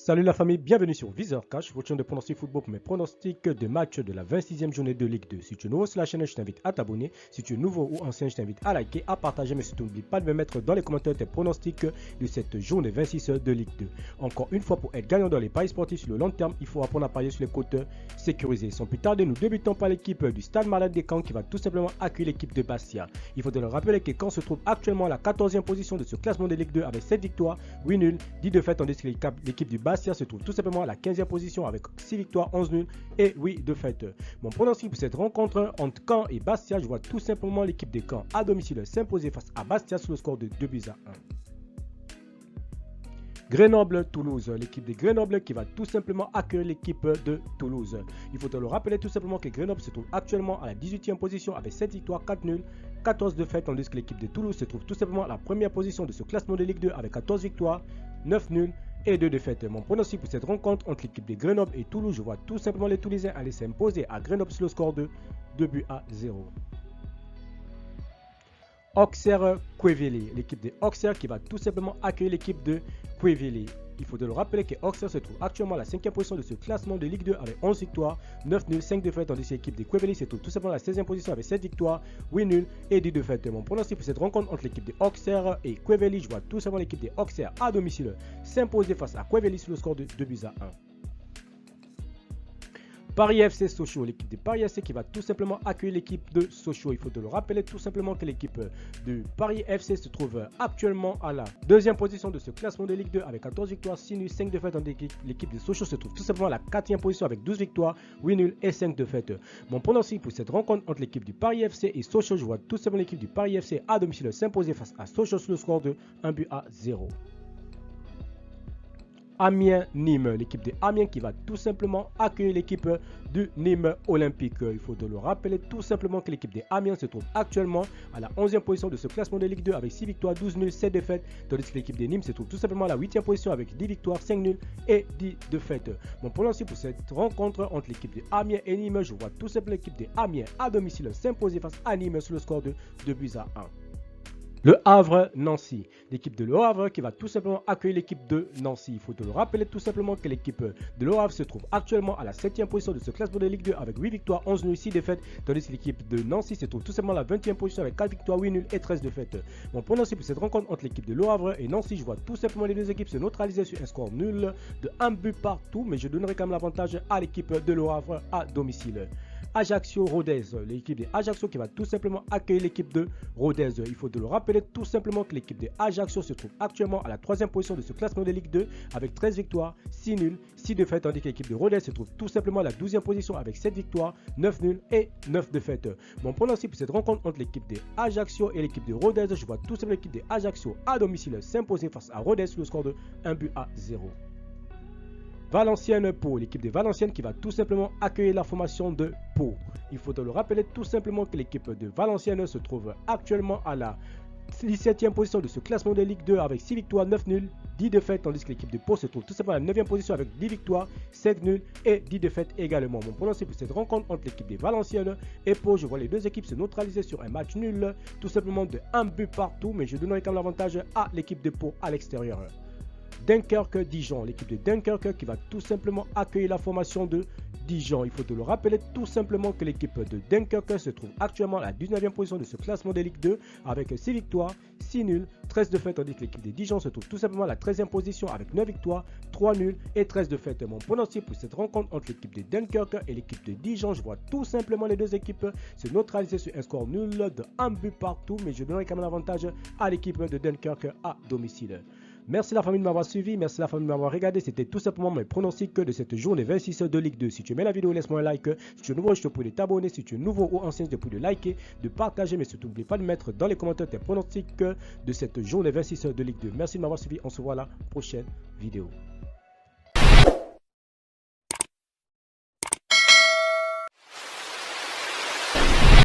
Salut la famille, bienvenue sur Viseur Cash, votre chaîne de pronostic football pour mes pronostics de match de la 26e journée de Ligue 2. Si tu es nouveau sur la chaîne, je t'invite à t'abonner. Si tu es nouveau ou ancien, je t'invite à liker, à partager, mais surtout n'oublie pas de me mettre dans les commentaires tes pronostics de cette journée 26 de Ligue 2. Encore une fois, pour être gagnant dans les paris sportifs sur le long terme, il faut apprendre à parier sur les côtes sécurisées. Sans plus tarder, nous débutons par l'équipe du Stade Malade des Caen qui va tout simplement accueillir l'équipe de Bastia. Il faut te le rappeler que Caen se trouve actuellement à la 14e position de ce classement de Ligue 2 avec 7 victoires, 8 nuls, 10 défaites, tandis que l'équipe du Bastia se trouve tout simplement à la 15e position avec 6 victoires, 11 nuls et 8 défaites. Mon pronostic pour cette rencontre entre Caen et Bastia, je vois tout simplement l'équipe de Caen à domicile s'imposer face à Bastia sur le score de 2-1. Grenoble-Toulouse, l'équipe de Grenoble qui va tout simplement accueillir l'équipe de Toulouse. Il faut te le rappeler tout simplement que Grenoble se trouve actuellement à la 18e position avec 7 victoires, 4 nuls, 14 défaites, tandis que l'équipe de Toulouse se trouve tout simplement à la première position de ce classement de Ligue 2 avec 14 victoires, 9 nuls et 2 défaites. Mon pronostic pour cette rencontre entre l'équipe de Grenoble et Toulouse, je vois tout simplement les Toulousains aller s'imposer à Grenoble sur le score de 2-0. Auxerre-Quevilly, l'équipe de Auxerre qui va tout simplement accueillir l'équipe de Quevilly. Il faut te le rappeler que Auxerre se trouve actuellement à la 5e position de ce classement de Ligue 2 avec 11 victoires, 9 nuls, 5 défaites, tandis que l'équipe de Quevilly se trouve tout simplement à la 16e position avec 7 victoires, 8 nuls et 10 défaites. Mon pronostic pour cette rencontre entre l'équipe de Auxerre et Quevilly, je vois tout simplement l'équipe de Auxerre à domicile s'imposer face à Quevilly sur le score de 2-1. Paris FC Sochaux, l'équipe de Paris FC qui va tout simplement accueillir l'équipe de Sochaux. Il faut te le rappeler tout simplement que l'équipe de Paris FC se trouve actuellement à la 2e position de ce classement de Ligue 2 avec 14 victoires, 6 nuls, 5 défaites. L'équipe de Sochaux se trouve tout simplement à la 4e position avec 12 victoires, 8 nuls et 5 défaites. Mon pronostic pour cette rencontre entre l'équipe du Paris FC et Sochaux, je vois tout simplement l'équipe du Paris FC à domicile s'imposer face à Sochaux sur le score de 1-0. Amiens-Nîmes, l'équipe de Amiens qui va tout simplement accueillir l'équipe du Nîmes Olympique. Il faut te le rappeler tout simplement que l'équipe de Amiens se trouve actuellement à la 11e position de ce classement de Ligue 2 avec 6 victoires, 12 nuls, 7 défaites, tandis que l'équipe de Nîmes se trouve tout simplement à la 8e position avec 10 victoires, 5 nuls et 10 défaites. Mon pronostic pour cette rencontre entre l'équipe de Amiens et Nîmes, je vois tout simplement l'équipe de Amiens à domicile s'imposer face à Nîmes sur le score de 2-1. Le Havre-Nancy, l'équipe de Le Havre qui va tout simplement accueillir l'équipe de Nancy. Il faut te le rappeler tout simplement que l'équipe de Le Havre se trouve actuellement à la 7e position de ce classement de Ligue 2 avec 8 victoires, 11 nuls, 6 défaites, tandis que l'équipe de Nancy se trouve tout simplement à la 20e position avec 4 victoires, 8 nuls et 13 défaites. Mon pronostic pour cette rencontre entre l'équipe de Le Havre et Nancy, je vois tout simplement les deux équipes se neutraliser sur un score nul de 1 but partout, mais je donnerai quand même l'avantage à l'équipe de Le Havre à domicile. Ajaccio-Rodez, l'équipe de Ajaccio qui va tout simplement accueillir l'équipe de Rodez. Il faut te le rappeler tout simplement que l'équipe de Ajaccio se trouve actuellement à la 3e position de ce classement de Ligue 2 avec 13 victoires, 6 nuls, 6 défaites, tandis que l'équipe de Rodez se trouve tout simplement à la 12e position avec 7 victoires, 9 nuls et 9 défaites. Mon pronostic pour cette rencontre entre l'équipe de Ajaccio et l'équipe de Rodez, je vois tout simplement l'équipe de Ajaccio à domicile s'imposer face à Rodez sur le score de 1-0. Valenciennes-Pau, l'équipe de Valenciennes qui va tout simplement accueillir la formation de Pau. Il faut te le rappeler tout simplement que l'équipe de Valenciennes se trouve actuellement à la 17e position de ce classement de Ligue 2 avec 6 victoires, 9 nuls, 10 défaites, tandis que l'équipe de Pau se trouve tout simplement à la 9e position avec 10 victoires, 7 nuls et 10 défaites également. Mon pronostic pour cette rencontre entre l'équipe de Valenciennes et Pau, je vois les deux équipes se neutraliser sur un match nul, tout simplement de 1 but partout, mais je donnerai quand même l'avantage à l'équipe de Pau à l'extérieur. Dunkerque-Dijon, l'équipe de Dunkerque qui va tout simplement accueillir la formation de Dijon. Il faut te le rappeler tout simplement que l'équipe de Dunkerque se trouve actuellement à la 19e position de ce classement de Ligue 2 avec 6 victoires, 6 nuls, 13 défaites, tandis que l'équipe de Dijon se trouve tout simplement à la 13e position avec 9 victoires, 3 nuls et 13 défaites. Mon pronostic pour cette rencontre entre l'équipe de Dunkerque et l'équipe de Dijon, je vois tout simplement les deux équipes se neutraliser sur un score nul de 1 but partout, mais je donnerai quand même l'avantage à l'équipe de Dunkerque à domicile. Merci la famille de m'avoir suivi, merci la famille de m'avoir regardé. C'était tout simplement mes pronostics de cette journée 26 de Ligue 2. Si tu aimes la vidéo, laisse-moi un like. Si tu es nouveau, je te prie de t'abonner. Si tu es nouveau ou ancien, je te prie de liker, de partager, mais surtout n'oublie pas de mettre dans les commentaires tes pronostics de cette journée 26 de Ligue 2. Merci de m'avoir suivi. On se voit à la prochaine vidéo.